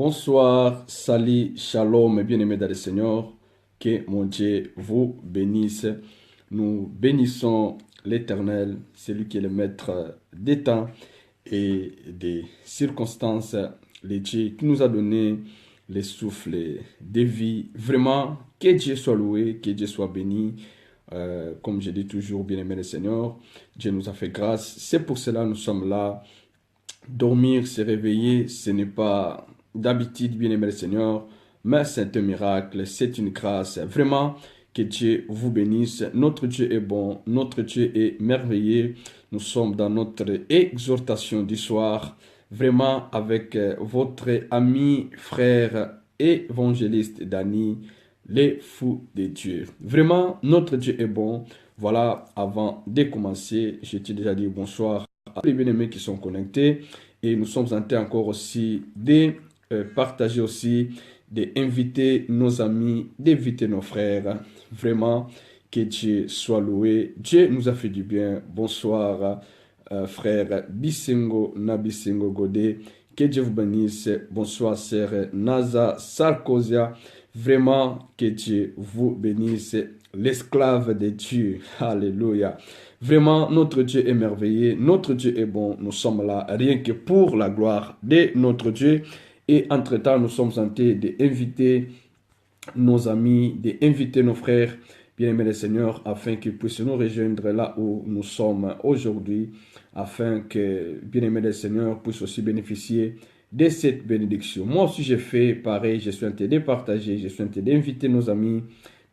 Bonsoir, salut, shalom, bien-aimés dans le Seigneur. Que mon Dieu vous bénisse. Nous bénissons l'Éternel, celui qui est le maître des temps et des circonstances, le Dieu qui nous a donné les souffles de vie. Vraiment, que Dieu soit loué, que Dieu soit béni. Comme je dis toujours, bien-aimé le Seigneur, Dieu nous a fait grâce. C'est pour cela que nous sommes là. Dormir, se réveiller, ce n'est pas d'habitude, bien-aimé le Seigneur, mais c'est un miracle, c'est une grâce. Vraiment, que Dieu vous bénisse. Notre Dieu est bon, notre Dieu est merveilleux. Nous sommes dans notre exhortation du soir, vraiment avec votre ami, frère, évangéliste Dani, les fous de Dieu. Vraiment, notre Dieu est bon. Voilà, avant de commencer, je t'ai déjà dit bonsoir à tous les bien-aimés qui sont connectés. Et nous sommes en train encore aussi de partager aussi, d'inviter nos amis, d'inviter nos frères. Vraiment, que Dieu soit loué. Dieu nous a fait du bien. Bonsoir, frère Bisengo Nabisengo Godé. Que Dieu vous bénisse. Bonsoir, sœur Naza Sarkozia. Vraiment, que Dieu vous bénisse. L'esclave de Dieu. Alléluia. Vraiment, notre Dieu est merveilleux, notre Dieu est bon. Nous sommes là rien que pour la gloire de notre Dieu. Et entre-temps, nous sommes en train d'inviter nos amis, d'inviter nos frères, bien-aimés le Seigneur, afin qu'ils puissent nous rejoindre là où nous sommes aujourd'hui, afin que, bien-aimés le Seigneur, puissent aussi bénéficier de cette bénédiction. Moi aussi, j'ai fait pareil, je suis en train de partager, je suis en train d'inviter nos amis,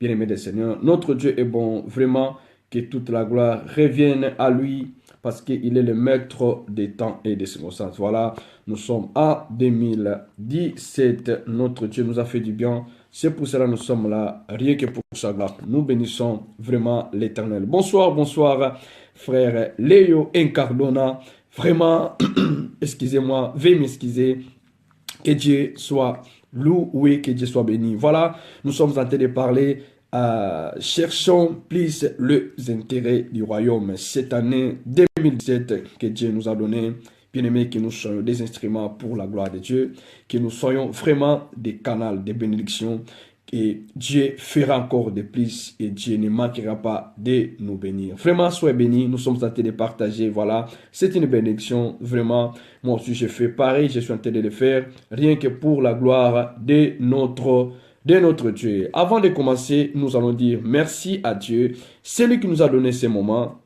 bien-aimés le Seigneur. Notre Dieu est bon, vraiment, que toute la gloire revienne à lui, parce qu'il est le maître des temps et des circonstances. Voilà, nous sommes à 2017. Notre Dieu nous a fait du bien. C'est pour cela que nous sommes là, rien que pour sa gloire. Nous bénissons vraiment l'Éternel. Bonsoir, bonsoir, frère Léo Incardona. Vraiment, excusez-moi, veuillez m'excuser. Que Dieu soit loué, que Dieu soit béni. Voilà, nous sommes en train de parler. Cherchons plus les intérêts du royaume. Cette année 2017 que Dieu nous a donné, bien aimé, que nous soyons des instruments pour la gloire de Dieu, que nous soyons vraiment des canaux de bénédiction, et Dieu fera encore de plus et Dieu ne manquera pas de nous bénir. Vraiment, soyez bénis, nous sommes en train de partager, voilà, c'est une bénédiction, vraiment, moi aussi je fais pareil, je suis en train de le faire, rien que pour la gloire de notre Dieu. Avant de commencer, nous allons dire merci à Dieu. C'est lui qui nous a donné ces moments.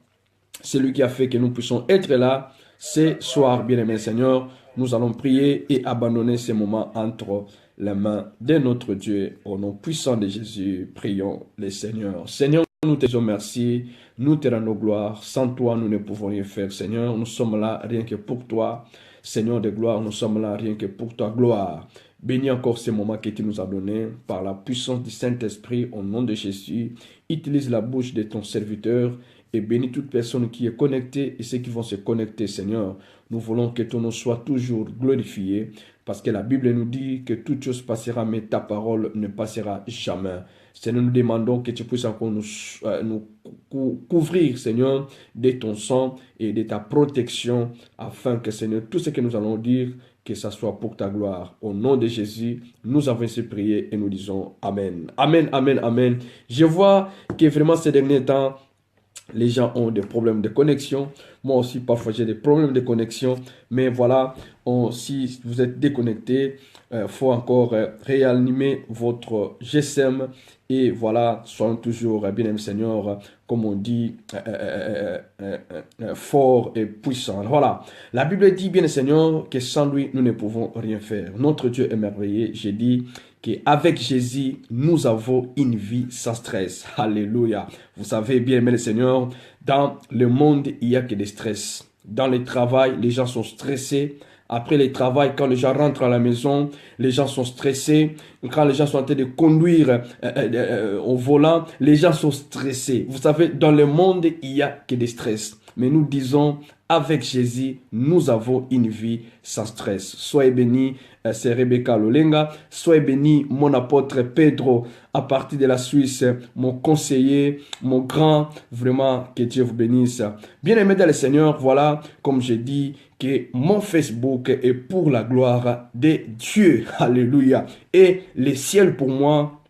C'est lui qui a fait que nous puissions être là ce soir, bien-aimé Seigneur. Nous allons prier et abandonner ces moments entre les mains de notre Dieu. Au nom puissant de Jésus, prions le Seigneur. Seigneur, nous te disons merci. Nous te rendons gloire. Sans toi, nous ne pouvons rien faire, Seigneur. Nous sommes là rien que pour toi. Seigneur de gloire, nous sommes là rien que pour ta gloire. Bénis encore ces moments que tu nous as donnés par la puissance du Saint-Esprit au nom de Jésus. Utilise la bouche de ton serviteur et bénis toute personne qui est connectée et ceux qui vont se connecter, Seigneur. Nous voulons que ton nom soit toujours glorifié parce que la Bible nous dit que toute chose passera, mais ta parole ne passera jamais. Seigneur, nous demandons que tu puisses encore nous couvrir, Seigneur, de ton sang et de ta protection afin que, Seigneur, tout ce que nous allons dire, que ça soit pour ta gloire. Au nom de Jésus, nous avons ainsi prié et nous disons Amen. Amen, Amen, Amen. Je vois que vraiment ces derniers temps, les gens ont des problèmes de connexion. Moi aussi, parfois, j'ai des problèmes de connexion. Mais voilà, si vous êtes déconnecté, il faut encore réanimer votre GSM. Et voilà, soyons toujours, bien aimé Seigneur, comme on dit, fort et puissant. Voilà, la Bible dit, bien Seigneur, que sans lui, nous ne pouvons rien faire. Notre Dieu est merveilleux. J'ai dit qu'avec Jésus, nous avons une vie sans stress. Alléluia. Vous savez bien, aimé le Seigneur, dans le monde, il n'y a que des stress. Dans le travail, les gens sont stressés. Après le travail, quand les gens rentrent à la maison, les gens sont stressés. Quand les gens sont en train de conduire au volant, les gens sont stressés. Vous savez, dans le monde, il n'y a que des stress. Mais nous disons, avec Jésus, nous avons une vie sans stress. Soyez bénis, c'est Rebecca Lolenga. Soyez bénis, mon apôtre Pedro, à partir de la Suisse, mon conseiller, mon grand, vraiment, que Dieu vous bénisse. Bien-aimés dans le Seigneur, voilà, comme je dis, que mon Facebook est pour la gloire de Dieu. Alléluia. Et le ciel pour moi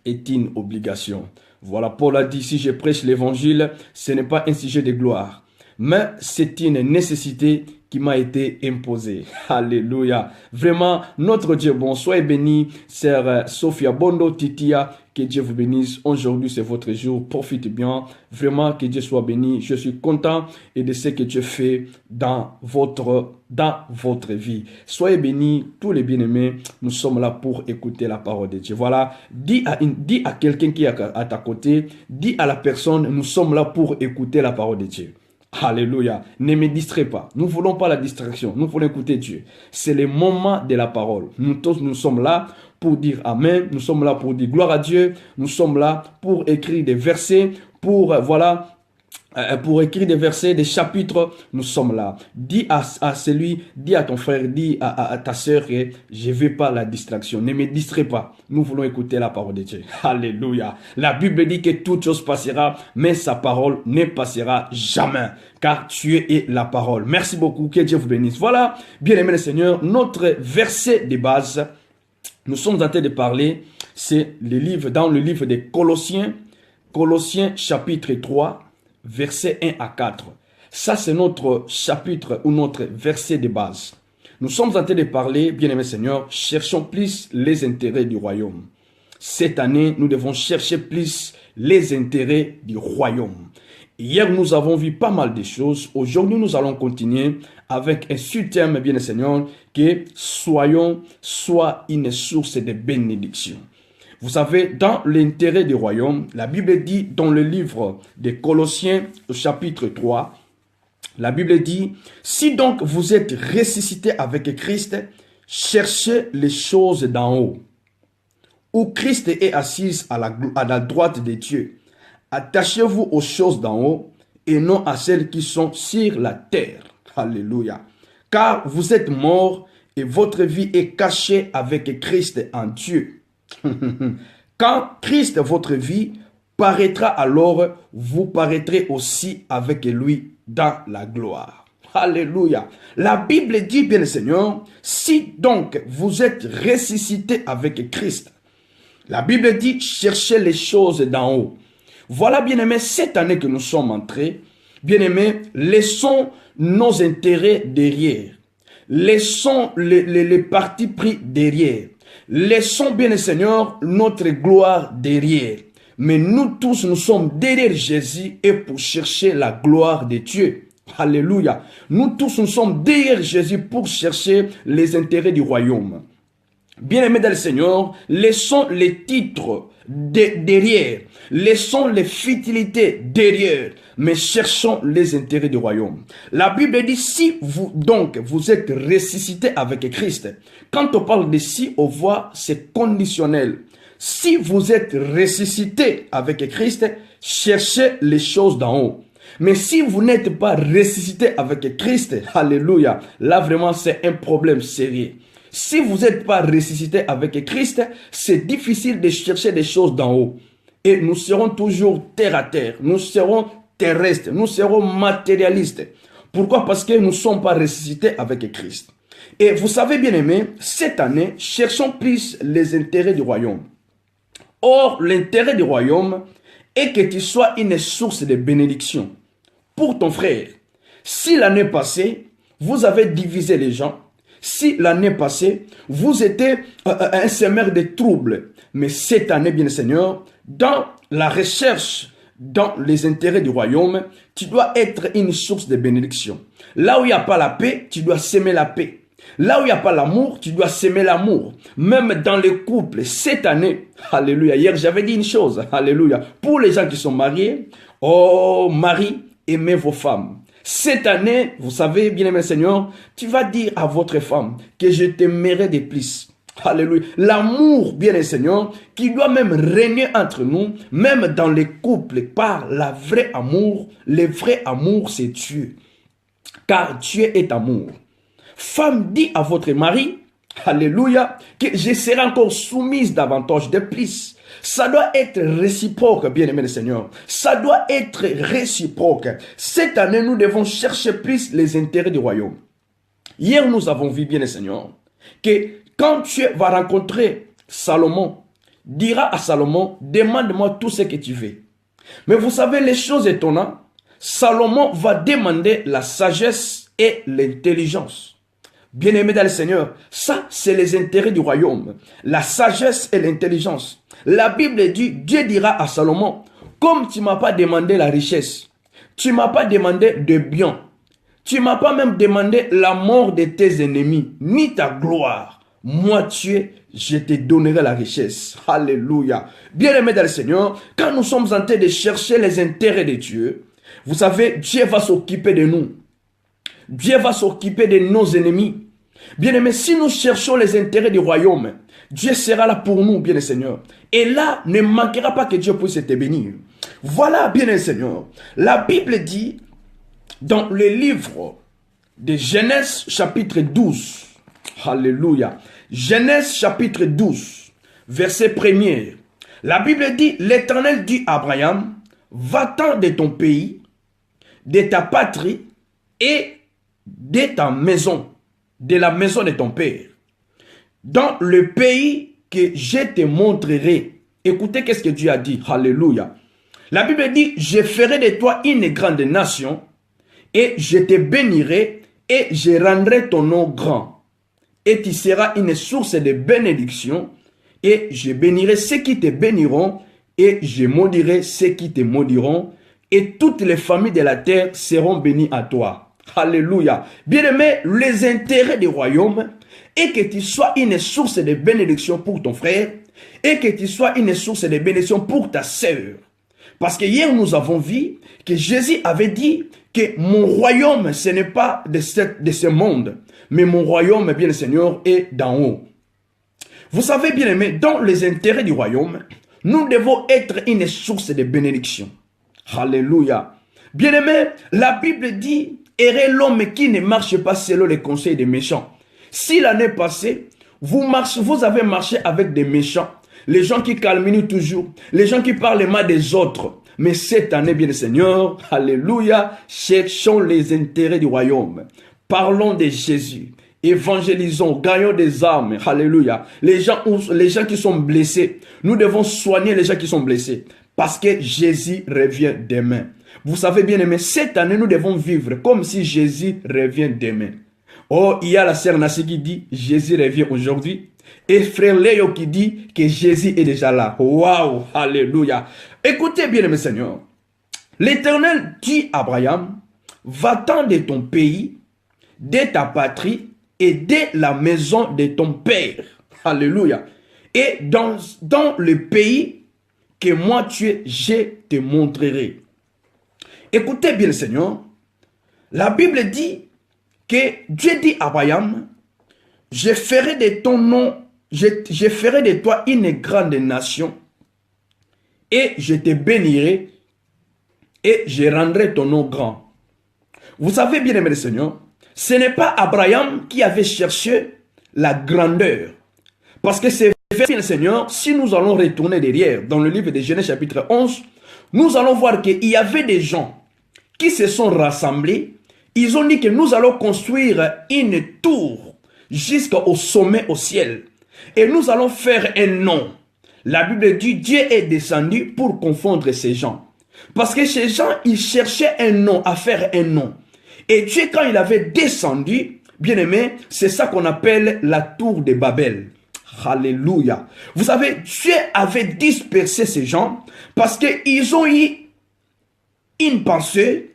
est une obligation. Voilà, Paul a dit, si je prêche l'évangile, ce n'est pas un sujet de gloire, mais c'est une nécessité qui m'a été imposée. Alléluia. Vraiment, notre Dieu bon, soyez bénis, sœur Sophia Bondo Titia, que Dieu vous bénisse. Aujourd'hui, c'est votre jour, profitez bien. Vraiment, que Dieu soit béni. Je suis content et de ce que Dieu fait dans votre vie. Soyez bénis, tous les bien-aimés. Nous sommes là pour écouter la parole de Dieu. Voilà, dis à quelqu'un qui est à ta côté, dis à la personne, nous sommes là pour écouter la parole de Dieu. Alléluia. Ne me distrais pas. Nous ne voulons pas la distraction. Nous voulons écouter Dieu. C'est le moment de la parole. Nous tous, nous sommes là pour dire Amen. Nous sommes là pour dire gloire à Dieu. Nous sommes là pour écrire des versets, pour écrire des versets, des chapitres. Nous sommes là. Dis à ton frère, dis à ta soeur que je ne veux pas la distraction. Ne me distrais pas. Nous voulons écouter la parole de Dieu. Alléluia. La Bible dit que toute chose passera, mais sa parole ne passera jamais. Car Dieu est la parole. Merci beaucoup. Que Dieu vous bénisse. Voilà, bien-aimé le Seigneur, notre verset de base. Nous sommes en train de parler, c'est dans le livre des Colossiens. Colossiens chapitre 3. Versets 1 à 4. Ça, c'est notre chapitre ou notre verset de base. Nous sommes en train de parler, bien-aimé Seigneur, cherchons plus les intérêts du royaume. Cette année, nous devons chercher plus les intérêts du royaume. Hier, nous avons vu pas mal de choses. Aujourd'hui, nous allons continuer avec un sous-thème, bien-aimé Seigneur, que soit une source de bénédiction. Vous savez, dans l'intérêt du royaume, la Bible dit dans le livre des Colossiens au chapitre 3, la Bible dit, si donc vous êtes ressuscité avec Christ, cherchez les choses d'en haut, où Christ est assis à la droite de Dieu. Attachez-vous aux choses d'en haut et non à celles qui sont sur la terre. Alléluia. Car vous êtes morts et votre vie est cachée avec Christ en Dieu. Quand Christ, votre vie, paraîtra, alors vous paraîtrez aussi avec lui dans la gloire. Alléluia. La Bible dit, bien le Seigneur, si donc vous êtes ressuscité avec Christ, la Bible dit, cherchez les choses d'en haut. Voilà, bien-aimés, cette année que nous sommes entrés, bien-aimés, laissons nos intérêts derrière. Laissons les partis pris derrière. Laissons, bien le Seigneur, notre gloire derrière. Mais nous tous, nous sommes derrière Jésus et pour chercher la gloire de Dieu. Alléluia. Nous tous, nous sommes derrière Jésus pour chercher les intérêts du royaume. Bien-aimés dans le Seigneur, laissons les titres derrière. Laissons les futilités derrière. Mais cherchons les intérêts du royaume. La Bible dit, si vous êtes ressuscité avec Christ. Quand on parle de si, on voit c'est conditionnel. Si vous êtes ressuscité avec Christ, cherchez les choses d'en haut. Mais si vous n'êtes pas ressuscité avec Christ, alléluia, là vraiment c'est un problème sérieux. Si vous n'êtes pas ressuscité avec Christ, c'est difficile de chercher des choses d'en haut. Et nous serons toujours terre à terre. Nous serons terrestres. Nous serons matérialistes. Pourquoi? Parce que nous ne sommes pas ressuscités avec Christ. Et vous savez, bien aimé, cette année, cherchons plus les intérêts du royaume. Or, l'intérêt du royaume est que tu sois une source de bénédiction pour ton frère. Si l'année passée, vous avez divisé les gens, si l'année passée, vous étiez un semeur de troubles, mais cette année, bien Seigneur, dans la recherche, dans les intérêts du royaume, tu dois être une source de bénédiction. Là où il n'y a pas la paix, tu dois s'aimer la paix. Là où il n'y a pas l'amour, tu dois s'aimer l'amour. Même dans les couples, cette année, alléluia, hier j'avais dit une chose, alléluia, pour les gens qui sont mariés, oh mari, aimez vos femmes. Cette année, vous savez, bien-aimé Seigneur, tu vas dire à votre femme que je t'aimerai de plus. Alléluia. L'amour, bien-aimé Seigneur, qui doit même régner entre nous, même dans les couples, par la vraie amour. Le vrai amour, c'est Dieu. Car Dieu est amour. Femme, dit à votre mari, alléluia, que je serai encore soumise davantage de plus. Ça doit être réciproque, bien-aimé le Seigneur. Ça doit être réciproque. Cette année, nous devons chercher plus les intérêts du royaume. Hier, nous avons vu, bien le Seigneur, que quand tu vas rencontrer Salomon, dira à Salomon, demande-moi tout ce que tu veux. Mais vous savez, les choses étonnantes, Salomon va demander la sagesse et l'intelligence. Bien-aimé dans le Seigneur, ça c'est les intérêts du royaume, la sagesse et l'intelligence. La Bible dit, Dieu dira à Salomon, comme tu ne m'as pas demandé la richesse, tu ne m'as pas demandé de biens, tu ne m'as pas même demandé la mort de tes ennemis, ni ta gloire. Moi, Dieu, je te donnerai la richesse. Alléluia. Bien-aimé dans le Seigneur, quand nous sommes en train de chercher les intérêts de Dieu, vous savez, Dieu va s'occuper de nous. Dieu va s'occuper de nos ennemis. Bien-aimé, si nous cherchons les intérêts du royaume, Dieu sera là pour nous, bien-aimé Seigneur. Et là, ne manquera pas que Dieu puisse te bénir. Voilà, bien-aimé Seigneur. La Bible dit, dans le livre de Genèse chapitre 12, alléluia, Genèse chapitre 12, verset 1er, la Bible dit, l'Éternel dit à Abraham, va-t'en de ton pays, de ta patrie et de ta maison, de la maison de ton père, dans le pays que je te montrerai. Écoutez qu'est-ce que Dieu a dit, alléluia. La Bible dit, je ferai de toi une grande nation, et je te bénirai, et je rendrai ton nom grand. Et tu seras une source de bénédiction, et je bénirai ceux qui te béniront, et je maudirai ceux qui te maudiront, et toutes les familles de la terre seront bénies à toi. Alléluia. Bien-aimé, les intérêts du royaume est que tu sois une source de bénédiction pour ton frère, et que tu sois une source de bénédiction pour ta sœur. Parce que hier, nous avons vu que Jésus avait dit que mon royaume, ce n'est pas de ce monde, mais mon royaume, bien le Seigneur, est d'en haut. Vous savez, bien aimé, dans les intérêts du royaume, nous devons être une source de bénédiction. Alléluia. Bien aimé, la Bible dit, errez l'homme qui ne marche pas selon les conseils des méchants. Si l'année passée, vous avez marché avec des méchants, les gens qui calminent toujours, les gens qui parlent mal des autres. Mais cette année, bien le Seigneur, alléluia, cherchons les intérêts du royaume. Parlons de Jésus. Évangélisons, gagnons des âmes, alléluia. Les gens qui sont blessés, nous devons soigner les gens qui sont blessés. Parce que Jésus revient demain. Vous savez bien aimé, cette année, nous devons vivre comme si Jésus revient demain. Oh, il y a la sœur Nassi qui dit, Jésus revient aujourd'hui. Et frère Léo qui dit que Jésus est déjà là. Waouh, alléluia. Écoutez bien, mes seigneurs. L'Éternel dit à Abraham, va-t'en de ton pays, de ta patrie et de la maison de ton père. Alléluia. Et dans le pays que moi je te montrerai. Écoutez bien, Seigneur. La Bible dit que Dieu dit à Abraham, je ferai de ton nom, je ferai de toi une grande nation et je te bénirai et je rendrai ton nom grand. Vous savez bien aimé le Seigneur, ce n'est pas Abraham qui avait cherché la grandeur. Parce que c'est vrai, le Seigneur, si nous allons retourner derrière dans le livre de Genèse chapitre 11, nous allons voir qu'il y avait des gens qui se sont rassemblés. Ils ont dit que nous allons construire une tour jusqu'au sommet au ciel. Et nous allons faire un nom. La Bible dit, Dieu est descendu pour confondre ces gens. Parce que ces gens, ils cherchaient un nom, à faire un nom. Et Dieu, quand il avait descendu, bien aimé, c'est ça qu'on appelle la tour de Babel. Alléluia. Vous savez, Dieu avait dispersé ces gens parce qu'ils ont eu une pensée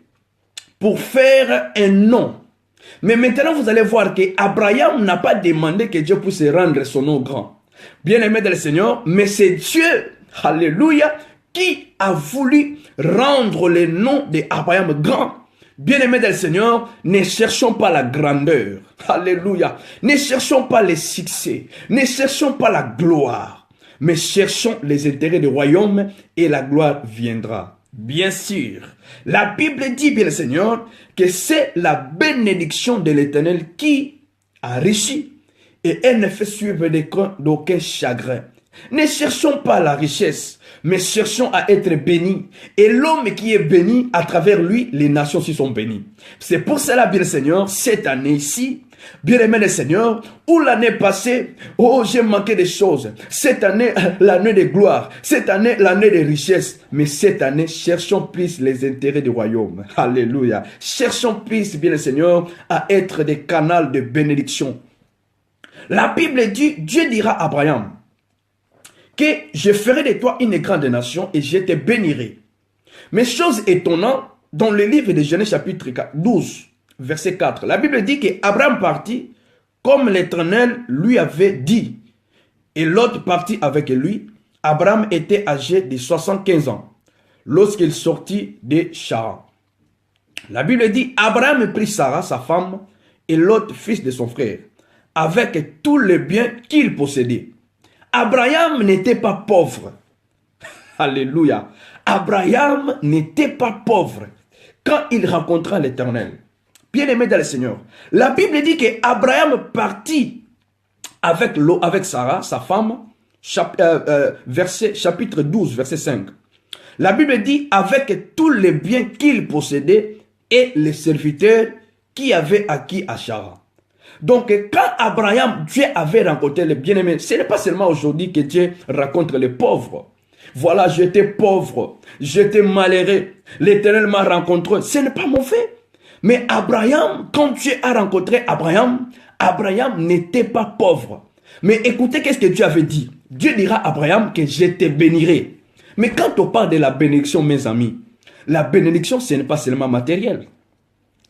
pour faire un nom. Mais maintenant, vous allez voir qu'Abraham n'a pas demandé que Dieu puisse rendre son nom grand. Bien aimé dans le Seigneur, mais c'est Dieu, alléluia, qui a voulu rendre le nom d'Abraham grand. Bien aimé dans le Seigneur, ne cherchons pas la grandeur. Alléluia. Ne cherchons pas les succès. Ne cherchons pas la gloire. Mais cherchons les intérêts du royaume et la gloire viendra. Bien sûr, la Bible dit, bien le Seigneur, que c'est la bénédiction de l'Éternel qui enrichit et elle ne fait suivre d'aucun chagrin. Ne cherchons pas la richesse, mais cherchons à être bénis. Et l'homme qui est béni, à travers lui, les nations aussi sont bénies. C'est pour cela, bien le Seigneur, cette année-ci, Bien-aimé le Seigneur, où l'année passée, oh, j'ai manqué des choses. Cette année, l'année de gloire. Cette année, l'année de richesse. Mais cette année, cherchons plus les intérêts du royaume. Alléluia. Cherchons plus, bien le Seigneur, à être des canaux de bénédiction. La Bible dit, Dieu dira à Abraham que je ferai de toi une grande nation et je te bénirai. Mais chose étonnante, dans le livre de Genèse chapitre 12, verset 4, la Bible dit qu'Abraham partit comme l'Éternel lui avait dit. Et l'autre partit avec lui. Abraham était âgé de 75 ans lorsqu'il sortit de Charan. La Bible dit, Abraham prit Sarah, sa femme, et l'autre fils de son frère, avec tous les biens qu'il possédait. Abraham n'était pas pauvre. Alléluia. Abraham n'était pas pauvre quand il rencontra l'Éternel. Bien-aimé dans le Seigneur, la Bible dit qu'Abraham partit avec Sarah, sa femme, chapitre 12, verset 5. La Bible dit avec tous les biens qu'il possédait et les serviteurs qui avaient acquis à Charan. Donc, quand Abraham, Dieu avait rencontré les bien-aimés, ce n'est pas seulement aujourd'hui que Dieu rencontre les pauvres. Voilà, j'étais pauvre, j'étais malheureux, l'Éternel m'a rencontré. Ce n'est pas mauvais. Mais Abraham, quand Dieu a rencontré Abraham, Abraham n'était pas pauvre. Mais écoutez, qu'est-ce que Dieu avait dit? Dieu dira à Abraham que je te bénirai. Mais quand on parle de la bénédiction, mes amis, la bénédiction, ce n'est pas seulement matériel.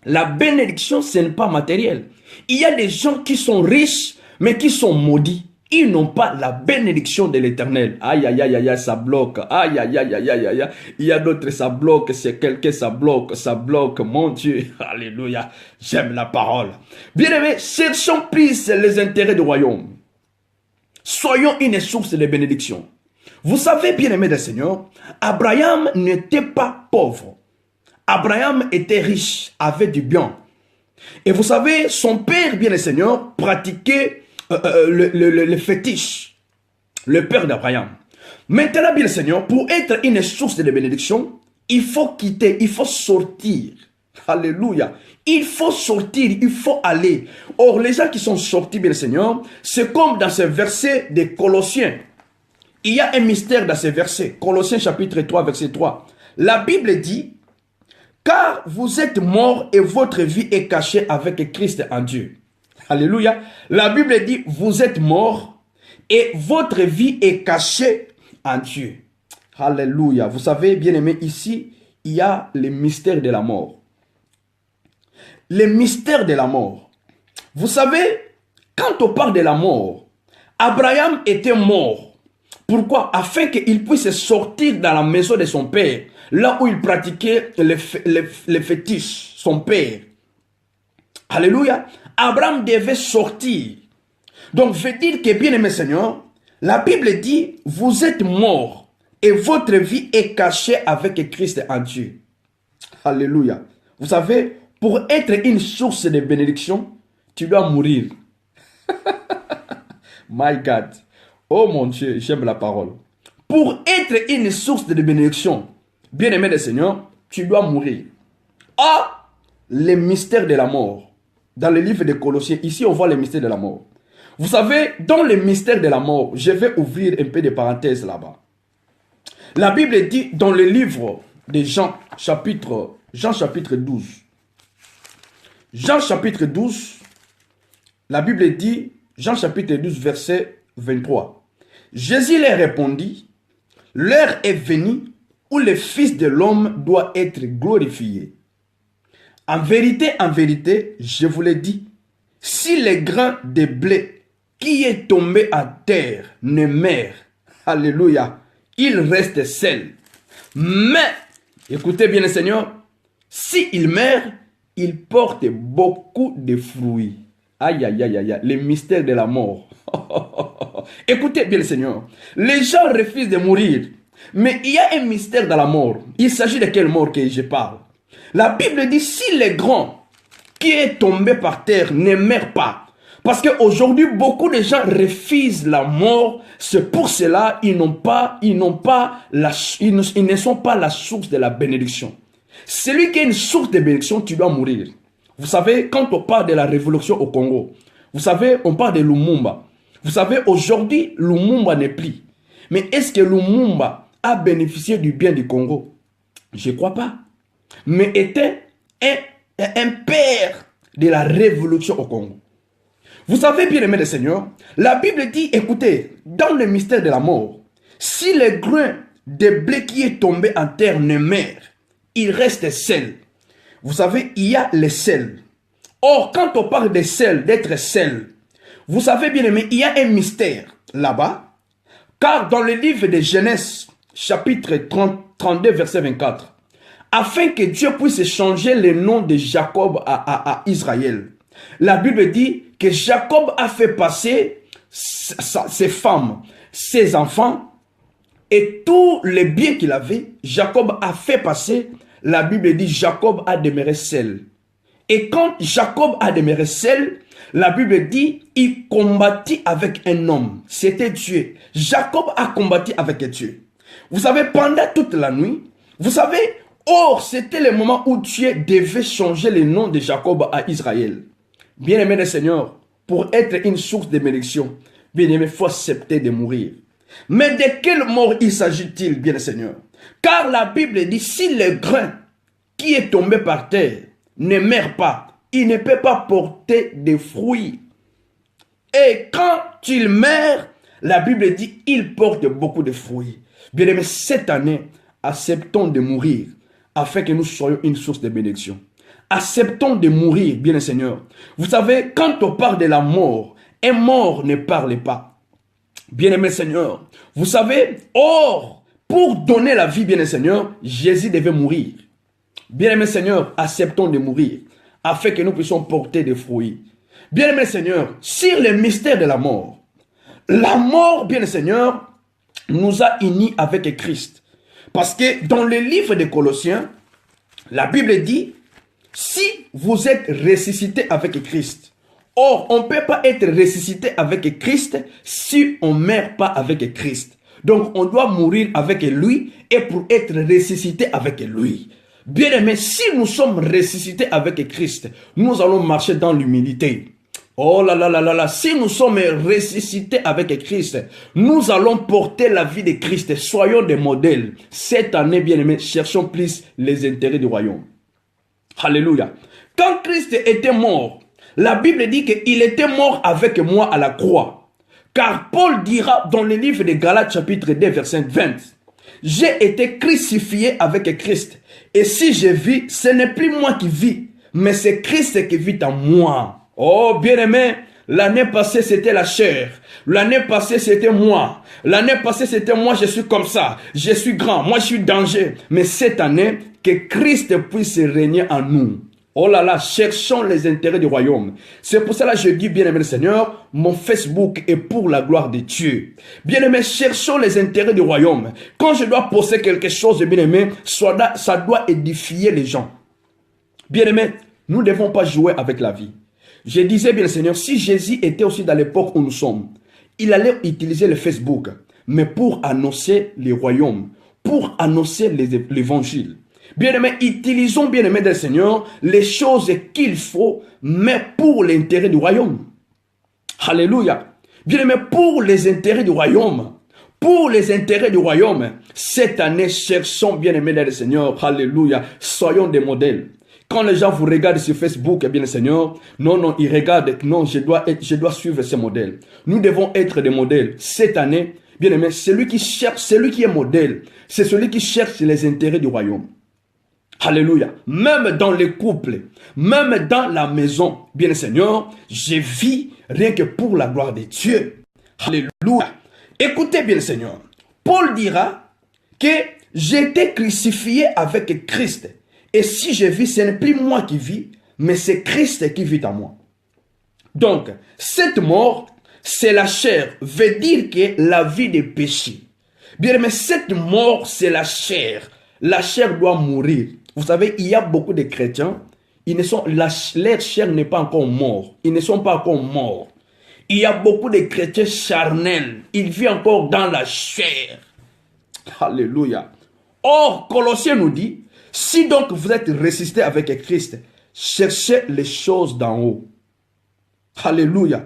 La bénédiction, ce n'est pas matériel. Il y a des gens qui sont riches, mais qui sont maudits. Ils n'ont pas la bénédiction de l'Éternel. Aïe, aïe, aïe, aïe, ça bloque. Aïe, aïe, aïe, aïe, aïe, aïe. Il y a d'autres, ça bloque. C'est quelqu'un, ça bloque. Mon Dieu, alléluia. J'aime la parole. Bien-aimés, cherchons plus les intérêts du royaume. Soyons une source de bénédiction. Vous savez, bien-aimés du Seigneur, Abraham n'était pas pauvre. Abraham était riche, avait du bien. Et vous savez, son père, bien le Seigneur, pratiquait le fétiche, le père d'Abraham. Maintenant, bien le Seigneur, pour être une source de bénédiction, il faut quitter, il faut sortir. Alléluia. Il faut sortir, il faut aller. Or, les gens qui sont sortis, bien le Seigneur, c'est comme dans ce verset de Colossiens. Il y a un mystère dans ce verset. Colossiens chapitre 3, verset 3. La Bible dit, car vous êtes morts et votre vie est cachée avec Christ en Dieu. Alléluia. La Bible dit, vous êtes morts et votre vie est cachée en Dieu. Alléluia. Vous savez, bien aimé, ici, il y a le mystère de la mort. Le mystère de la mort. Vous savez, quand on parle de la mort, Abraham était mort. Pourquoi? Afin qu'il puisse sortir dans la maison de son père, là où il pratiquait les fétiches, son père. Alléluia. Abraham devait sortir. Donc, veut dire que, bien aimé Seigneur, la Bible dit, vous êtes morts et votre vie est cachée avec Christ en Dieu. Alléluia. Vous savez, pour être une source de bénédiction, tu dois mourir. My God. Oh mon Dieu, j'aime la parole. Pour être une source de bénédiction, bien aimé le Seigneur, tu dois mourir. Ah, le mystère de la mort. Dans le livre de Colossiens, ici on voit le mystère de la mort. Vous savez, dans le mystère de la mort, je vais ouvrir un peu de parenthèses là-bas. La Bible dit dans le livre de Jean chapitre 12. Jean chapitre 12, la Bible dit, Jean chapitre 12, verset 23. Jésus leur répondit, l'heure est venue où le Fils de l'homme doit être glorifié. En vérité, je vous l'ai dit, si le grain de blé qui est tombé à terre ne meurt, alléluia, il reste seul. Mais, écoutez bien le Seigneur, s'il meurt, il porte beaucoup de fruits. Aïe, aïe, aïe, aïe, le mystère de la mort. Écoutez bien le Seigneur, les gens refusent de mourir, mais il y a un mystère dans la mort. Il s'agit de quelle mort que je parle? La Bible dit, si le grain qui est tombé par terre ne meurt pas, parce qu'aujourd'hui, beaucoup de gens refusent la mort, c'est pour cela ils ne sont pas la source de la bénédiction. Celui qui est une source de bénédiction, tu dois mourir. Vous savez, quand on parle de la révolution au Congo, vous savez, on parle de Lumumba. Vous savez, aujourd'hui, Lumumba n'est plus. Mais est-ce que Lumumba a bénéficié du bien du Congo? Je ne crois pas. Mais était un père de la révolution au Congo. Vous savez, bien aimé le Seigneur, la Bible dit, écoutez, dans le mystère de la mort, si le grain de blé qui est tombé en terre ne meurt, il reste sel. Vous savez, il y a le sel. Or, quand on parle de sel, d'être sel, vous savez bien aimé, il y a un mystère là-bas. Car dans le livre de Genèse, chapitre 32, verset 24, afin que Dieu puisse changer le nom de Jacob à Israël, la Bible dit que Jacob a fait passer ses femmes, ses enfants et tous les biens qu'il avait. Jacob a fait passer, la Bible dit Jacob a demeuré seul. Et quand Jacob a demeuré seul, la Bible dit, il combattit avec un homme. C'était Dieu. Jacob a combattu avec Dieu. Vous savez, pendant toute la nuit, vous savez, or, c'était le moment où Dieu devait changer le nom de Jacob à Israël. Bien-aimé le Seigneur, pour être une source de bénédiction, bien-aimé, il faut accepter de mourir. Mais de quelle mort il s'agit-il, bien le Seigneur? Car la Bible dit, si le grain qui est tombé par terre ne meurt pas, il ne peut pas porter de fruits. Et quand il meurt, la Bible dit, il porte beaucoup de fruits. Bien aimé, cette année, acceptons de mourir, afin que nous soyons une source de bénédiction. Acceptons de mourir, bien le Seigneur. Vous savez, quand on parle de la mort, un mort ne parle pas. Bien-aimé Seigneur, vous savez, or, pour donner la vie, bien-aimé Seigneur, Jésus devait mourir. Bien-aimé Seigneur, acceptons de mourir, afin que nous puissions porter des fruits. Bien-aimé Seigneur, sur le mystère de la mort, bien-aimé Seigneur, nous a unis avec Christ. Parce que dans le livre des Colossiens, la Bible dit, si vous êtes ressuscité avec Christ, or, on ne peut pas être ressuscité avec Christ si on ne meurt pas avec Christ. Donc, on doit mourir avec lui et pour être ressuscité avec lui. Bien-aimés, si nous sommes ressuscités avec Christ, nous allons marcher dans l'humilité. Oh là là là là là, si nous sommes ressuscités avec Christ, nous allons porter la vie de Christ. Soyons des modèles. Cette année, bien-aimés, cherchons plus les intérêts du royaume. Alléluia. Quand Christ était mort, la Bible dit qu'il était mort avec moi à la croix. Car Paul dira dans le livre de Galates chapitre 2 verset 20, j'ai été crucifié avec Christ. Et si je vis, ce n'est plus moi qui vis, mais c'est Christ qui vit en moi. Oh bien-aimé, l'année passée c'était la chair. L'année passée c'était moi. L'année passée c'était moi, je suis comme ça. Je suis grand, moi je suis danger. Mais cette année, que Christ puisse régner en nous. Oh là là, cherchons les intérêts du royaume. C'est pour cela que je dis, bien-aimé le Seigneur, mon Facebook est pour la gloire de Dieu. Bien-aimé, cherchons les intérêts du royaume. Quand je dois poster quelque chose, bien-aimé, ça doit édifier les gens. Bien-aimé, nous ne devons pas jouer avec la vie. Je disais, bien le Seigneur, si Jésus était aussi dans l'époque où nous sommes, il allait utiliser le Facebook, mais pour annoncer les royaumes, pour annoncer l'évangile. Bien-aimés, utilisons, bien-aimés du Seigneur, les choses qu'il faut, mais pour l'intérêt du royaume. Alléluia. Bien-aimés, pour les intérêts du royaume, pour les intérêts du royaume, cette année, cherchons, bien-aimés du Seigneur, alléluia, soyons des modèles. Quand les gens vous regardent sur Facebook, bien le Seigneur, non, ils regardent, non, je dois suivre ce modèle. Nous devons être des modèles. Cette année, bien-aimés, celui qui cherche, celui qui est modèle, c'est celui qui cherche les intérêts du royaume. Alléluia. Même dans les couples, même dans la maison, bien le Seigneur, je vis rien que pour la gloire de Dieu. Alléluia. Écoutez bien le Seigneur. Paul dira que j'étais crucifié avec Christ. Et si je vis, ce n'est plus moi qui vis, mais c'est Christ qui vit en moi. Donc, cette mort, c'est la chair, veut dire que la vie des péchés. Bien, mais cette mort, c'est la chair. La chair doit mourir. Vous savez, il y a beaucoup de chrétiens, leur chair n'est pas encore morte. Ils ne sont pas encore morts. Il y a beaucoup de chrétiens charnels. Ils vivent encore dans la chair. Alléluia. Or, Colossiens nous dit, si donc vous êtes ressuscité avec Christ, cherchez les choses d'en haut. Alléluia.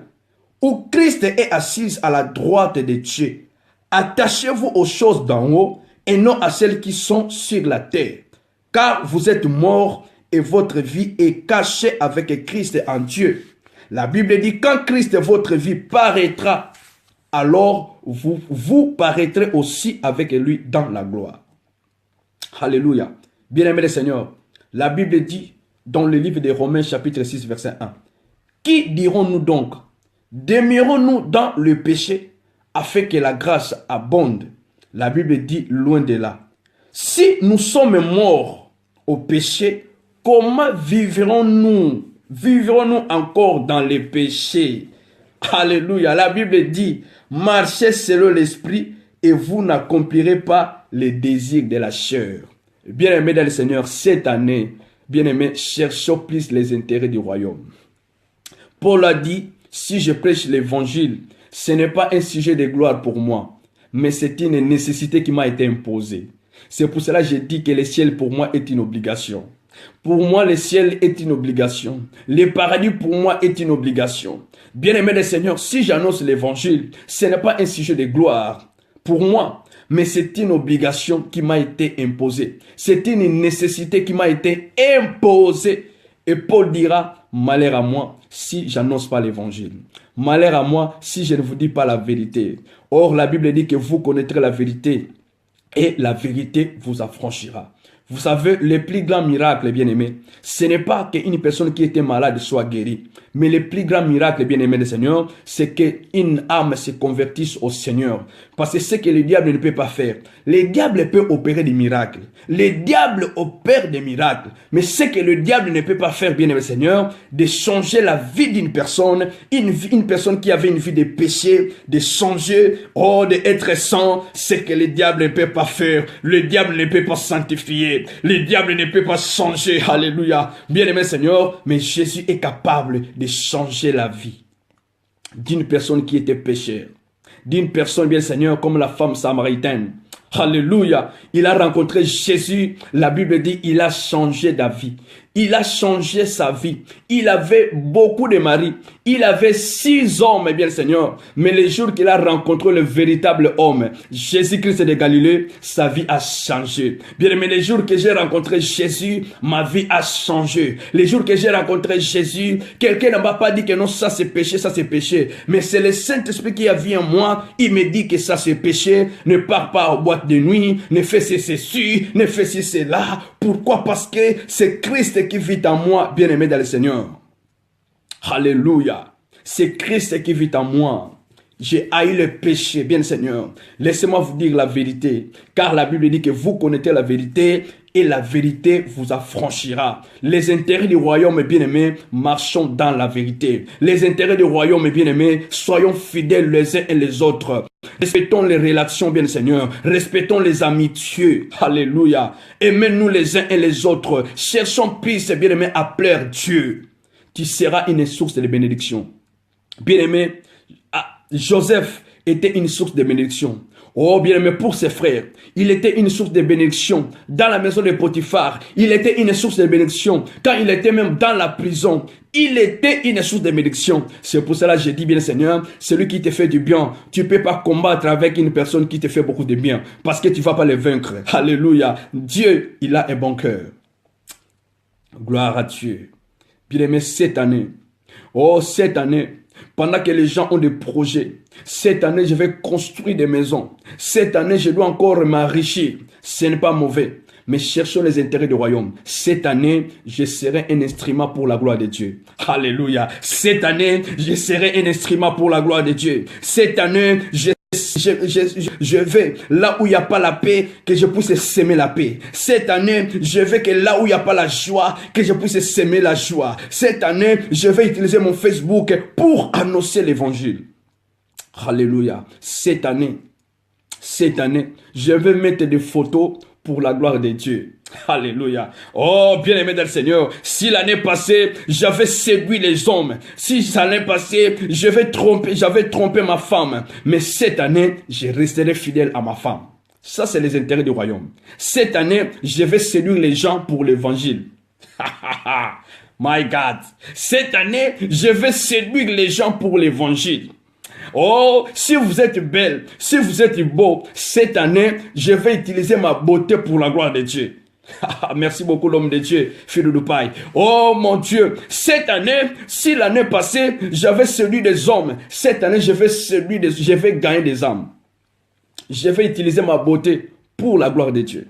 Où Christ est assis à la droite de Dieu. Attachez-vous aux choses d'en haut et non à celles qui sont sur la terre. Car vous êtes morts et votre vie est cachée avec Christ en Dieu. La Bible dit, quand Christ, votre vie, paraîtra, alors vous paraîtrez aussi avec lui dans la gloire. Alléluia. Bien-aimés les Seigneurs, la Bible dit dans le livre de Romains chapitre 6 verset 1, qui dirons-nous donc? Demeurons-nous dans le péché afin que la grâce abonde? La Bible dit loin de là. Si nous sommes morts au péché, comment vivrons-nous? Vivrons-nous encore dans le péché? Alléluia. La Bible dit, marchez selon l'esprit et vous n'accomplirez pas les désirs de la chair. Bien-aimés dans le Seigneur, cette année, bien-aimés, cherchons plus les intérêts du royaume. Paul a dit, si je prêche l'évangile, ce n'est pas un sujet de gloire pour moi, mais c'est une nécessité qui m'a été imposée. C'est pour cela que je dis que le ciel pour moi est une obligation. Pour moi, le ciel est une obligation. Le paradis pour moi est une obligation. Bien-aimé le Seigneur, si j'annonce l'évangile, ce n'est pas un sujet de gloire pour moi, mais c'est une obligation qui m'a été imposée. C'est une nécessité qui m'a été imposée. Et Paul dira, malheur à moi si j'annonce pas l'évangile. Malheur à moi si je ne vous dis pas la vérité. Or, la Bible dit que vous connaîtrez la vérité et la vérité vous affranchira. Vous savez, le plus grand miracle, bien-aimé, ce n'est pas qu'une personne qui était malade soit guérie. Mais le plus grand miracle, bien-aimé du Seigneur, c'est qu'une âme se convertisse au Seigneur. Parce que c'est ce que le diable ne peut pas faire. Le diable peut opérer des miracles. Le diable opère des miracles. Mais ce que le diable ne peut pas faire, bien-aimé du Seigneur, de changer la vie d'une personne, une personne qui avait une vie de péché, de changer, d'être saint, ce que le diable ne peut pas faire. Le diable ne peut pas sanctifier. Le diable ne peut pas changer. Alléluia. Bien-aimé Seigneur, mais Jésus est capable de changer la vie d'une personne qui était pécheur. D'une personne, bien Seigneur, comme la femme samaritaine. Alléluia. Il a rencontré Jésus. La Bible dit, il a changé de vie. Il a changé sa vie. Il avait beaucoup de maris. Il avait 6 hommes, bien Seigneur. Mais le jour qu'il a rencontré le véritable homme, Jésus-Christ de Galilée, sa vie a changé. Bien aimé, les jours que j'ai rencontré Jésus, ma vie a changé. Les jours que j'ai rencontré Jésus, quelqu'un ne m'a pas dit que non, ça c'est péché, ça c'est péché. Mais c'est le Saint-Esprit qui a vu en moi. Il me dit que ça c'est péché. Ne pars pas en boîte de nuit. Ne fais ceci, ne fais cela. Pourquoi? Parce que c'est Christ qui vit en moi, bien-aimé dans le Seigneur. Alléluia. C'est Christ qui vit en moi. J'ai haï le péché, bien Seigneur. Laissez-moi vous dire la vérité. Car la Bible dit que vous connaissez la vérité et la vérité vous affranchira. Les intérêts du royaume, bien-aimés, marchons dans la vérité. Les intérêts du royaume, bien-aimés, soyons fidèles les uns et les autres. Respectons les relations, bien Seigneur. Respectons les amitiés. Alléluia. Aimez-nous les uns et les autres. Cherchons plus, bien-aimés, à plaire Dieu. Tu seras une source de bénédiction. Bien-aimé, Joseph était une source de bénédiction. Oh, bien-aimé, pour ses frères, il était une source de bénédiction. Dans la maison de Potiphar, il était une source de bénédiction. Quand il était même dans la prison, il était une source de bénédiction. C'est pour cela que je dis, bien Seigneur, celui qui te fait du bien, tu ne peux pas combattre avec une personne qui te fait beaucoup de bien. Parce que tu ne vas pas le vaincre. Alléluia. Dieu, il a un bon cœur. Gloire à Dieu. Bien-aimé, cette année, pendant que les gens ont des projets, cette année, je vais construire des maisons. Cette année, je dois encore m'enrichir. Ce n'est pas mauvais. Mais cherchons les intérêts du royaume. Cette année, je serai un instrument pour la gloire de Dieu. Alléluia. Cette année, je serai un instrument pour la gloire de Dieu. Cette année, je vais là où il n'y a pas la paix, que je puisse s'aimer la paix. Cette année, je vais que là où il n'y a pas la joie, que je puisse s'aimer la joie. Cette année, je vais utiliser mon Facebook pour annoncer l'évangile. Alléluia. Cette année, je vais mettre des photos pour la gloire de Dieu. Alléluia. Oh, bien-aimé dans le Seigneur, si l'année passée, j'avais séduit les hommes, si l'année passée, j'avais trompé ma femme, mais cette année, je resterai fidèle à ma femme. Ça, c'est les intérêts du royaume. Cette année, je vais séduire les gens pour l'évangile. My God, cette année, je vais séduire les gens pour l'évangile. Oh, si vous êtes belle, si vous êtes beau, cette année, je vais utiliser ma beauté pour la gloire de Dieu. Merci beaucoup l'homme de Dieu, Philo Dupaï. Oh mon Dieu, cette année, si l'année passée, j'avais séduit des hommes, cette année, je vais gagner des âmes. Je vais utiliser ma beauté pour la gloire de Dieu.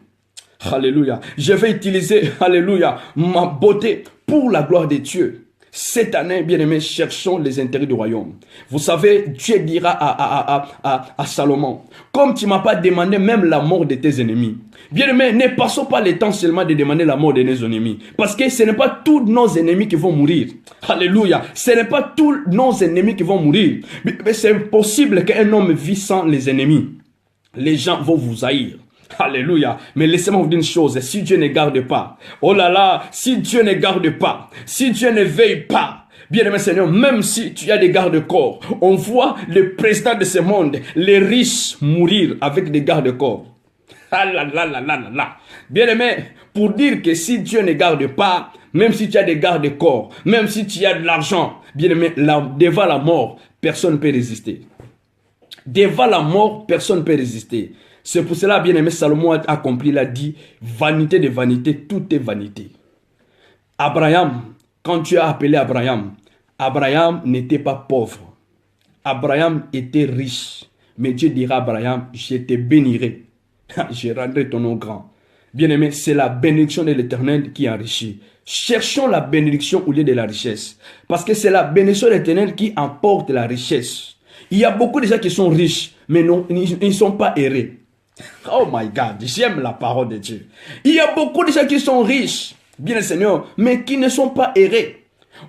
Alléluia. Je vais utiliser, alléluia, ma beauté pour la gloire de Dieu. Cette année, bien-aimés, cherchons les intérêts du royaume. Vous savez, Dieu dira à Salomon, comme tu ne m'as pas demandé même la mort de tes ennemis. Bien-aimés, ne passons pas le temps seulement de demander la mort de nos ennemis. Parce que ce n'est pas tous nos ennemis qui vont mourir. Alléluia. Ce n'est pas tous nos ennemis qui vont mourir. Mais c'est possible qu'un homme vit sans les ennemis. Les gens vont vous haïr. Alléluia. Mais laissez-moi vous dire une chose. Si Dieu ne garde pas, oh là là, si Dieu ne garde pas, si Dieu ne veille pas, bien-aimé Seigneur, même si tu as des gardes-corps, on voit le président de ce monde, les riches mourir avec des gardes-corps. Ah là là là là là là. Bien-aimé, pour dire que si Dieu ne garde pas, même si tu as des gardes-corps, même si tu as de l'argent, bien-aimé, devant la mort, personne ne peut résister. Devant la mort, personne ne peut résister. C'est pour cela, bien-aimé, Salomon a accompli, il a dit, vanité de vanité, tout est vanité. Abraham, quand tu as appelé Abraham, Abraham n'était pas pauvre. Abraham était riche. Mais Dieu dira à Abraham, je te bénirai. Je rendrai ton nom grand. Bien-aimé, c'est la bénédiction de l'Éternel qui enrichit. Cherchons la bénédiction au lieu de la richesse. Parce que c'est la bénédiction de l'Éternel qui emporte la richesse. Il y a beaucoup de gens qui sont riches, mais non, ils ne sont pas errés. Oh my God, j'aime la parole de Dieu. Il y a beaucoup de gens qui sont riches, bien Seigneur, mais qui ne sont pas errés.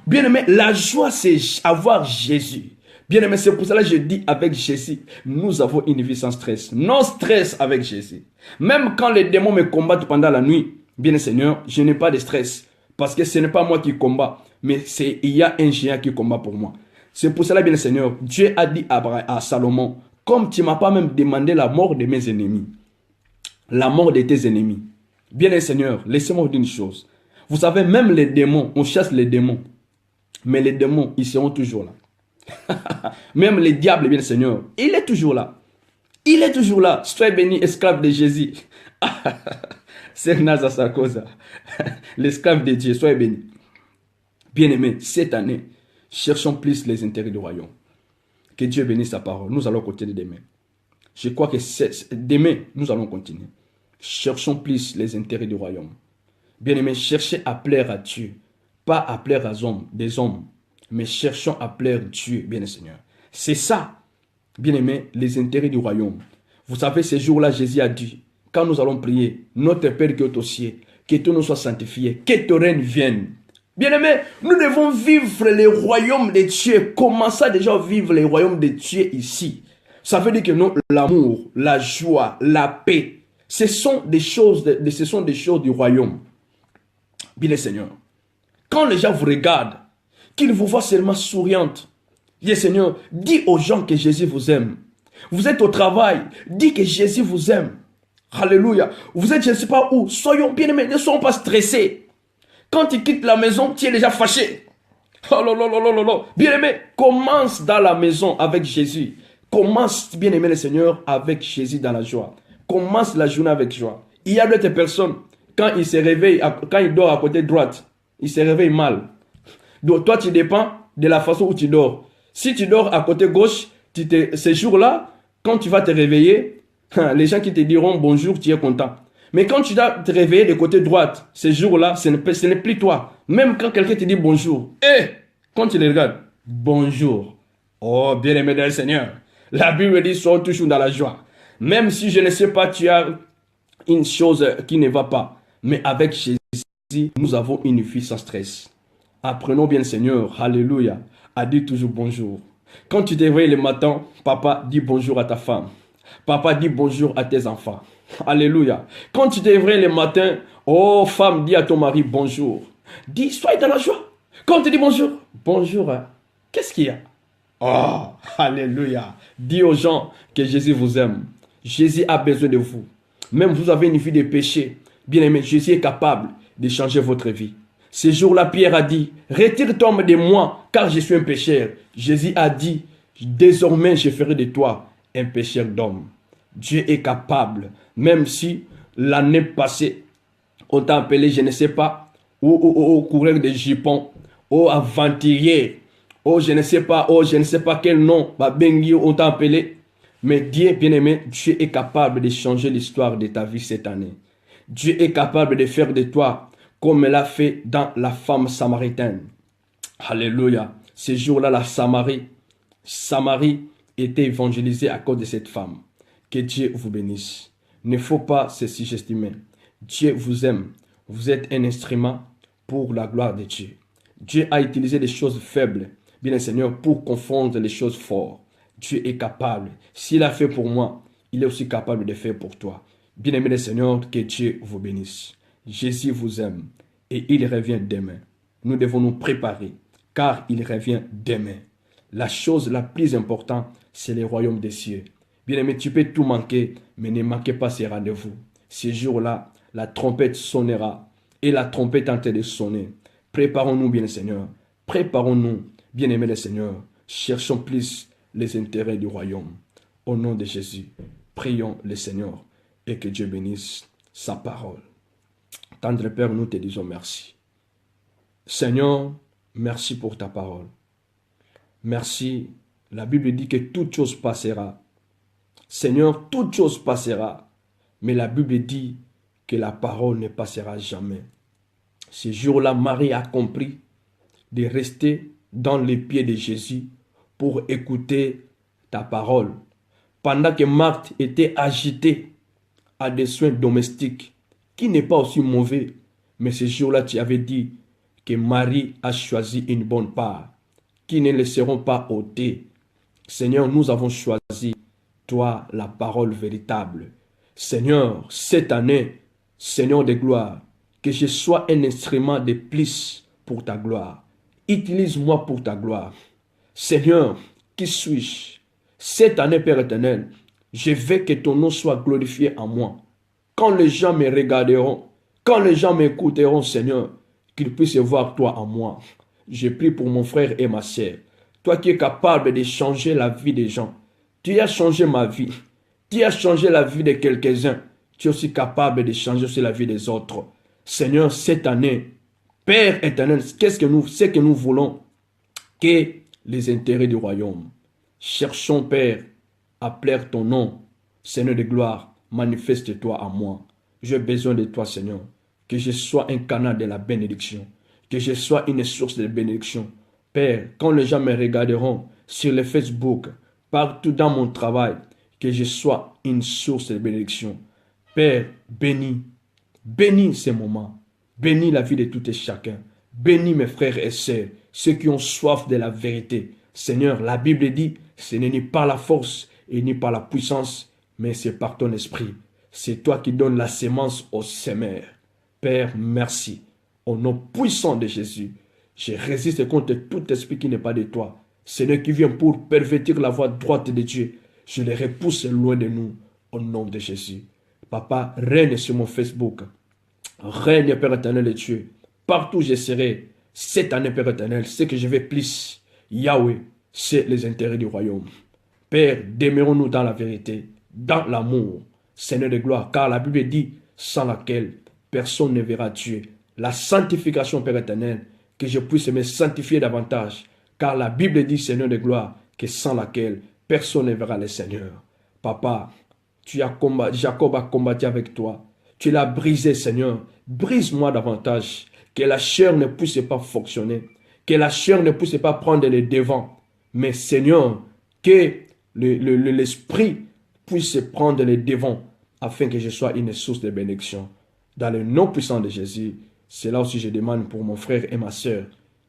Bien aimé, la joie c'est avoir Jésus. Bien aimé, c'est pour cela que je dis avec Jésus, nous avons une vie sans stress. Non stress avec Jésus. Même quand les démons me combattent pendant la nuit, bien Seigneur, je n'ai pas de stress. Parce que ce n'est pas moi qui combat, mais il y a un géant qui combat pour moi. C'est pour cela, bien Seigneur, Dieu a dit à Salomon, comme tu ne m'as pas même demandé la mort de mes ennemis, la mort de tes ennemis. Bien Seigneur, laissez-moi vous dire une chose. Vous savez, même les démons, on chasse les démons. Mais les démons, ils seront toujours là. Même les diables, bien Seigneur, il est toujours là. Il est toujours là. Sois béni, esclave de Jésus. C'est Naza Sarkoza. L'esclave de Dieu, sois béni. Bien-aimé, cette année, cherchons plus les intérêts du royaume. Que Dieu bénisse sa parole. Nous allons continuer demain. Je crois que demain, nous allons continuer. Cherchons plus les intérêts du royaume. Bien-aimé, cherchez à plaire à Dieu. Pas à plaire des hommes. Mais cherchons à plaire Dieu, bien Seigneur. C'est ça, bien-aimé, les intérêts du royaume. Vous savez, ces jours-là, Jésus a dit, quand nous allons prier, notre Père qui est aux cieux, que tout nous soit sanctifié, que ton règne vienne. Bien-aimés, nous devons vivre le royaume de Dieu. Commençons déjà à vivre le royaume de Dieu ici. Ça veut dire que non, l'amour, la joie, la paix, ce sont des choses du royaume. Bien Seigneur, quand les gens vous regardent, qu'ils vous voient seulement souriante, bien Seigneur, dis aux gens que Jésus vous aime. Vous êtes au travail, dis que Jésus vous aime. Alléluia. Vous êtes je ne sais pas où, soyons bien-aimés, ne soyons pas stressés. Quand tu quittes la maison, tu es déjà fâché. Oh là là là là là. Bien-aimé, commence dans la maison avec Jésus. Commence, bien-aimé le Seigneur, avec Jésus dans la joie. Commence la journée avec joie. Il y a d'autres personnes, quand ils se réveillent, quand ils dorment à côté droite, ils se réveillent mal. Donc toi, tu dépends de la façon où tu dors. Si tu dors à côté gauche, ces jours-là, quand tu vas te réveiller, les gens qui te diront bonjour, tu es content. Mais quand tu dois te réveiller de côté droite, ces jours-là, ce n'est plus toi. Même quand quelqu'un te dit bonjour, quand tu les regardes, bonjour. Oh, bien-aimé dans le Seigneur. La Bible dit, sois toujours dans la joie. Même si je ne sais pas, tu as une chose qui ne va pas. Mais avec Jésus, nous avons une vie sans stress. Apprenons bien le Seigneur, alléluia, à dire toujours bonjour. Quand tu te réveilles le matin, papa dit bonjour à ta femme. Papa dit bonjour à tes enfants. Alléluia. Quand tu te réveilles le matin, oh femme, dis à ton mari bonjour. Dis, sois dans la joie. Quand tu dis bonjour, bonjour, qu'est-ce qu'il y a? Oh, alléluia. Dis aux gens que Jésus vous aime. Jésus a besoin de vous. Même vous avez une vie de péché. Bien aimé, Jésus est capable de changer votre vie. Ce jour-là, Pierre a dit, retire-toi de moi, car je suis un pécheur. Jésus a dit, désormais je ferai de toi un pécheur d'homme. Dieu est capable, même si l'année passée, on t'a appelé, je ne sais pas, au coureur de jupons, au aventurier, je ne sais pas, je ne sais pas quel nom, on t'a appelé. Mais Dieu, bien-aimé, Dieu est capable de changer l'histoire de ta vie cette année. Dieu est capable de faire de toi comme il a fait dans la femme samaritaine. Alléluia. Ce jour-là, la Samarie était évangélisée à cause de cette femme. Que Dieu vous bénisse. Il ne faut pas se sous-estimer. Dieu vous aime. Vous êtes un instrument pour la gloire de Dieu. Dieu a utilisé des choses faibles, bien Seigneur, pour confondre les choses fortes. Dieu est capable. S'il a fait pour moi, il est aussi capable de faire pour toi. Bien-aimé le Seigneur, que Dieu vous bénisse. Jésus vous aime et il revient demain. Nous devons nous préparer car il revient demain. La chose la plus importante, c'est le royaume des cieux. Bien-aimé, tu peux tout manquer, mais ne manquez pas ces rendez-vous. Ces jours-là, la trompette sonnera et la trompette est en train de sonner. Préparons-nous, bien Seigneur. Préparons-nous, bien-aimé le Seigneur. Cherchons plus les intérêts du royaume. Au nom de Jésus, prions le Seigneur et que Dieu bénisse sa parole. Tendre Père, nous te disons merci. Seigneur, merci pour ta parole. Merci. La Bible dit que toute chose passera. Seigneur, toute chose passera. Mais la Bible dit que la parole ne passera jamais. Ce jour-là, Marie a compris de rester dans les pieds de Jésus pour écouter ta parole. Pendant que Marthe était agitée à des soins domestiques, qui n'est pas aussi mauvais, mais ce jour-là, tu avais dit que Marie a choisi une bonne part, qui ne laisseront pas ôter. Seigneur, nous avons choisi, toi, la parole véritable. Seigneur, cette année, Seigneur de gloire, que je sois un instrument de plus pour ta gloire. Utilise-moi pour ta gloire. Seigneur, qui suis-je? Cette année, Père éternel, je veux que ton nom soit glorifié en moi. Quand les gens me regarderont, quand les gens m'écouteront, Seigneur, qu'ils puissent voir toi en moi. Je prie pour mon frère et ma sœur. Toi qui es capable de changer la vie des gens. Tu as changé ma vie. Tu as changé la vie de quelques-uns. Tu es aussi capable de changer aussi la vie des autres. Seigneur, cette année, Père éternel, c'est que nous voulons que les intérêts du royaume. Cherchons, Père, à plaire ton nom. Seigneur de gloire, manifeste-toi à moi. J'ai besoin de toi, Seigneur. Que je sois un canal de la bénédiction. Que je sois une source de bénédiction. Père, quand les gens me regarderont sur le Facebook, partout dans mon travail, que je sois une source de bénédiction. Père, bénis ces moments. Bénis la vie de tout et chacun. Bénis mes frères et sœurs, ceux qui ont soif de la vérité. Seigneur, la Bible dit, ce n'est ni par la force et ni par la puissance, mais c'est par ton esprit. C'est toi qui donnes la sémence au semeur. Père, merci. Au nom puissant de Jésus, je résiste contre tout esprit qui n'est pas de toi. Seigneur qui vient pour pervertir la voie droite de Dieu. Je les repousse loin de nous. Au nom de Jésus. Papa, règne sur mon Facebook. Règne, Père éternel de Dieu. Partout où je serai, cette année, Père éternel, ce que je vais plus, Yahweh, c'est les intérêts du royaume. Père, demeurons-nous dans la vérité, dans l'amour, Seigneur de gloire, car la Bible dit, sans laquelle personne ne verra Dieu. La sanctification, Père éternel, que je puisse me sanctifier davantage, car la Bible dit, Seigneur de gloire, que sans laquelle personne ne verra le Seigneur. Papa, Jacob a combattu avec toi. Tu l'as brisé, Seigneur. Brise-moi davantage. Que la chair ne puisse pas fonctionner. Que la chair ne puisse pas prendre les devants. Mais, Seigneur, que l'esprit puisse prendre les devants afin que je sois une source de bénédiction. Dans le nom puissant de Jésus, c'est là aussi je demande pour mon frère et ma sœur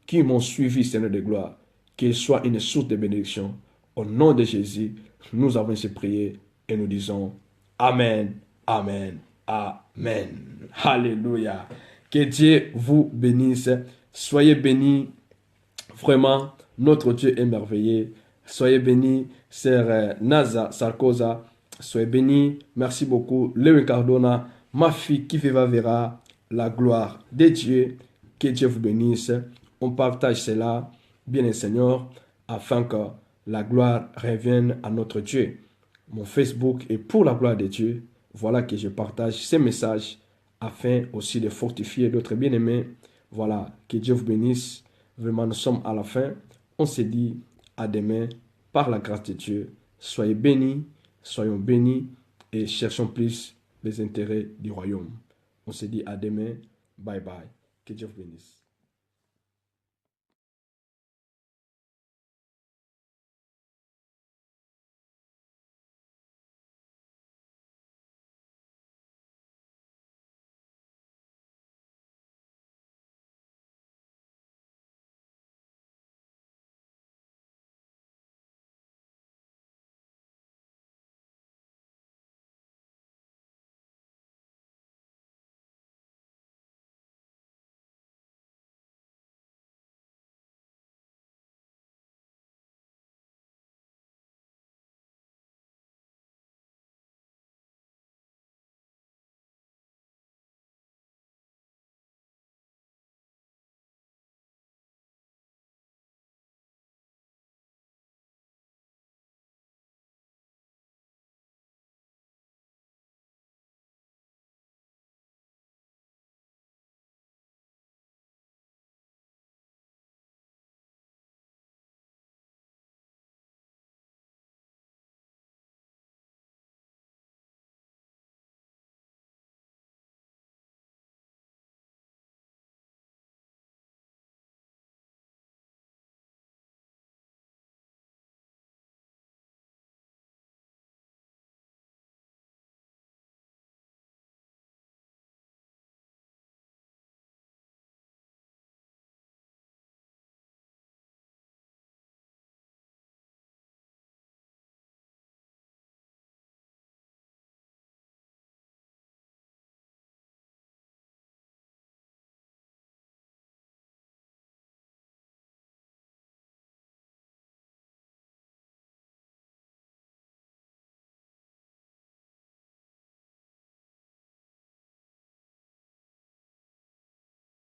qui m'ont suivi, Seigneur de gloire, qu'ils soient une source de bénédiction. Au nom de Jésus, nous avons ainsi prié et nous disons Amen, Amen, Amen. Alléluia. Que Dieu vous bénisse. Soyez bénis. Vraiment, notre Dieu est merveilleux. Soyez bénis, sœur Naza Sarkoza. Soyez bénis. Merci beaucoup. Léo Cardona, ma fille qui va verra la gloire de Dieu. Que Dieu vous bénisse. On partage cela, bien et Seigneur, afin que la gloire revienne à notre Dieu. Mon Facebook est pour la gloire de Dieu. Voilà que je partage ces messages afin aussi de fortifier d'autres bien-aimés. Voilà, que Dieu vous bénisse. Vraiment, nous sommes à la fin. On se dit à demain par la grâce de Dieu. Soyez bénis, soyons bénis et cherchons plus les intérêts du royaume. On se dit à demain. Bye bye. Que Dieu vous bénisse.